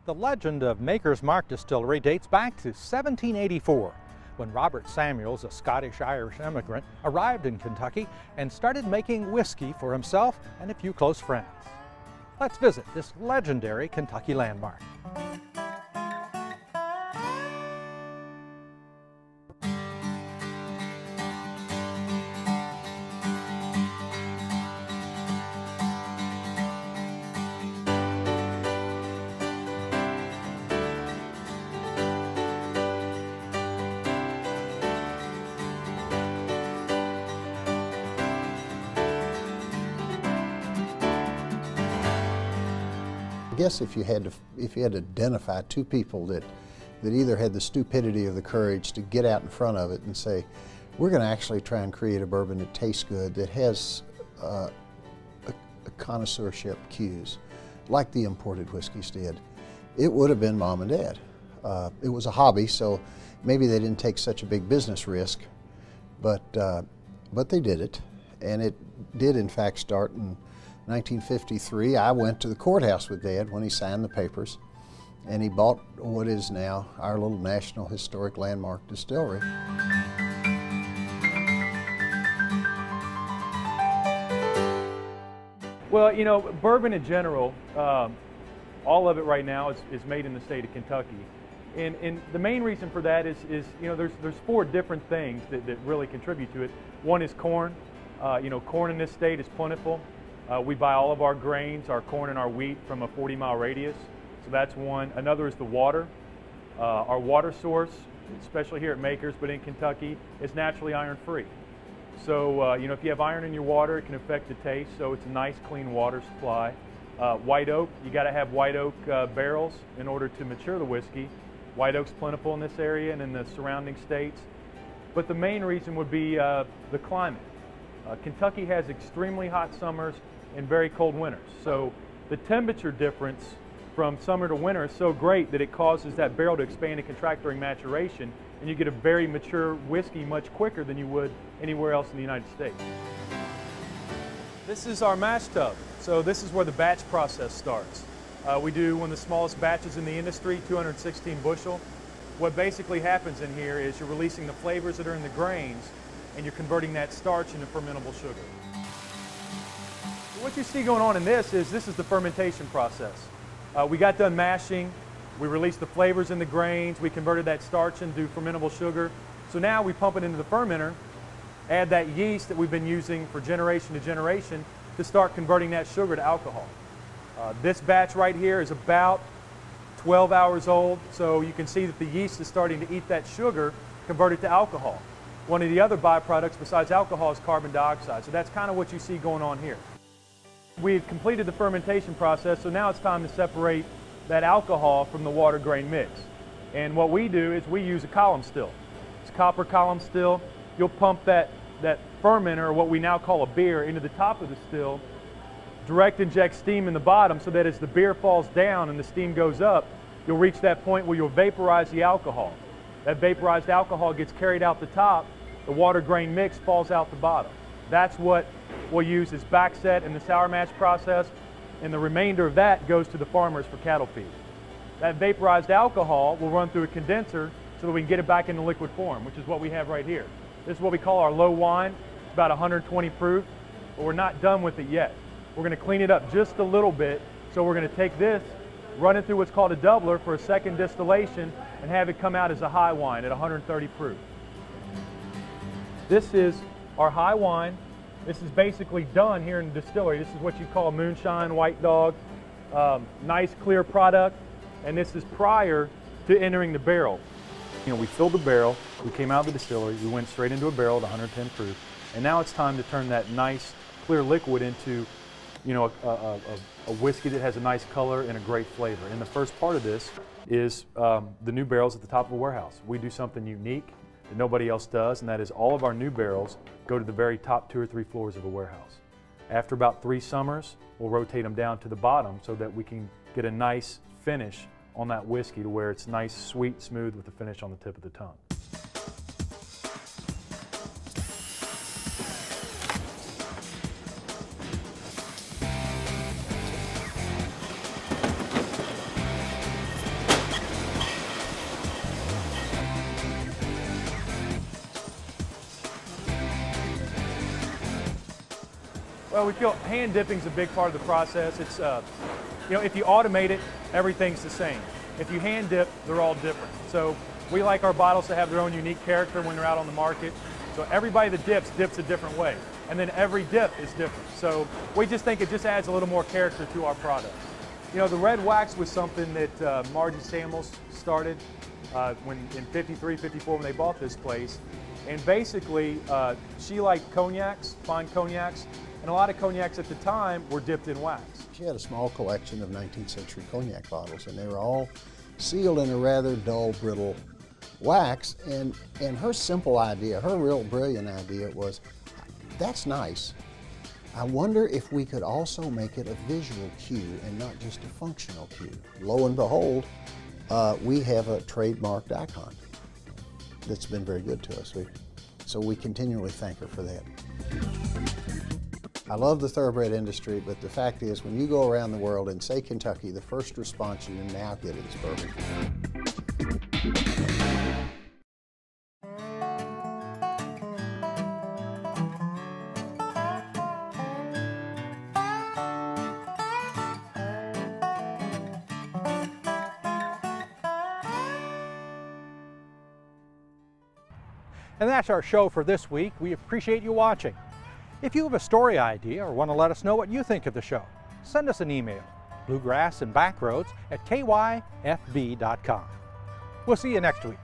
The legend of Makers Mark Distillery dates back to 1784, when Robert Samuels, a Scottish-Irish immigrant, arrived in Kentucky and started making whiskey for himself and a few close friends. Let's visit this legendary Kentucky landmark. I guess if you had to identify two people that either had the stupidity or the courage to get out in front of it and say, we're going to actually try and create a bourbon that tastes good, that has a connoisseurship cues, like the imported whiskeys did, it would have been Mom and Dad. It was a hobby, so maybe they didn't take such a big business risk, but they did it, and it did in fact start in 1953. I went to the courthouse with Dad when he signed the papers, and he bought what is now our little National Historic Landmark distillery. Well, you know, bourbon in general, all of it right now is made in the state of Kentucky. And the main reason for that is you know, there's four different things that really contribute to it. One is corn. You know, corn in this state is plentiful. We buy all of our grains, our corn and our wheat, from a 40-mile radius. So that's one. Another is the water. Our water source, especially here at Makers, but in Kentucky, is naturally iron-free. So, you know, if you have iron in your water, it can affect the taste, so it's a nice, clean water supply. White oak, you got to have white oak barrels in order to mature the whiskey. White oak's plentiful in this area and in the surrounding states. But the main reason would be the climate. Kentucky has extremely hot summers and very cold winters. So the temperature difference from summer to winter is so great that it causes that barrel to expand and contract during maturation, and you get a very mature whiskey much quicker than you would anywhere else in the United States. This is our mash tub. So this is where the batch process starts. We do one of the smallest batches in the industry, 216 bushel. What basically happens in here is you're releasing the flavors that are in the grains, and you're converting that starch into fermentable sugar. What you see going on in this is the fermentation process. We got done mashing, we released the flavors in the grains, we converted that starch into fermentable sugar. So now we pump it into the fermenter, add that yeast that we've been using for generation to generation to start converting that sugar to alcohol. This batch right here is about 12 hours old, so you can see that the yeast is starting to eat that sugar, convert it to alcohol. One of the other byproducts besides alcohol is carbon dioxide, so that's kind of what you see going on here. We've completed the fermentation process, so now it's time to separate that alcohol from the water grain mix. And what we do is we use a column still. It's copper column still. You'll pump that fermenter, or what we now call a beer, into the top of the still, direct inject steam in the bottom so that as the beer falls down and the steam goes up, you'll reach that point where you'll vaporize the alcohol. That vaporized alcohol gets carried out the top, the water grain mix falls out the bottom. That's what we'll use as backset in the sour mash process, and the remainder of that goes to the farmers for cattle feed. That vaporized alcohol will run through a condenser so that we can get it back into liquid form, which is what we have right here. This is what we call our low wine. It's about 120 proof, but we're not done with it yet. We're going to clean it up just a little bit, so we're going to take this, run it through what's called a doubler for a second distillation, and have it come out as a high wine at 130 proof. This is our high wine. This is basically done here in the distillery. This is what you call moonshine, white dog, nice clear product, and this is prior to entering the barrel. You know, we filled the barrel, we came out of the distillery, we went straight into a barrel at 110 proof, and now it's time to turn that nice clear liquid into, you know, a whiskey that has a nice color and a great flavor. And the first part of this is the new barrels at the top of a warehouse. We do something unique that nobody else does, and that is all of our new barrels go to the very top 2 or 3 floors of a warehouse. After about 3 summers, we'll rotate them down to the bottom so that we can get a nice finish on that whiskey to where it's nice, sweet, smooth with the finish on the tip of the tongue. Well, we feel hand dipping is a big part of the process. It's, you know, if you automate it, everything's the same. If you hand dip, they're all different. So we like our bottles to have their own unique character when they're out on the market. So everybody that dips a different way. And then every dip is different. So we just think it just adds a little more character to our product. You know, the red wax was something that Margie Samuels started when in 53, 54 when they bought this place. And basically, she liked cognacs, fine cognacs, and a lot of cognacs at the time were dipped in wax. She had a small collection of 19th century cognac bottles, and they were all sealed in a rather dull, brittle wax. And her simple idea, her real brilliant idea was, that's nice. I wonder if we could also make it a visual cue and not just a functional cue. Lo and behold, we have a trademarked icon that's been very good to us. So we continually thank her for that. I love the thoroughbred industry, but the fact is, when you go around the world and say Kentucky, the first response you now get is bourbon. And that's our show for this week. We appreciate you watching. If you have a story idea or want to let us know what you think of the show, send us an email, bluegrassandbackroads@kyfb.com. We'll see you next week.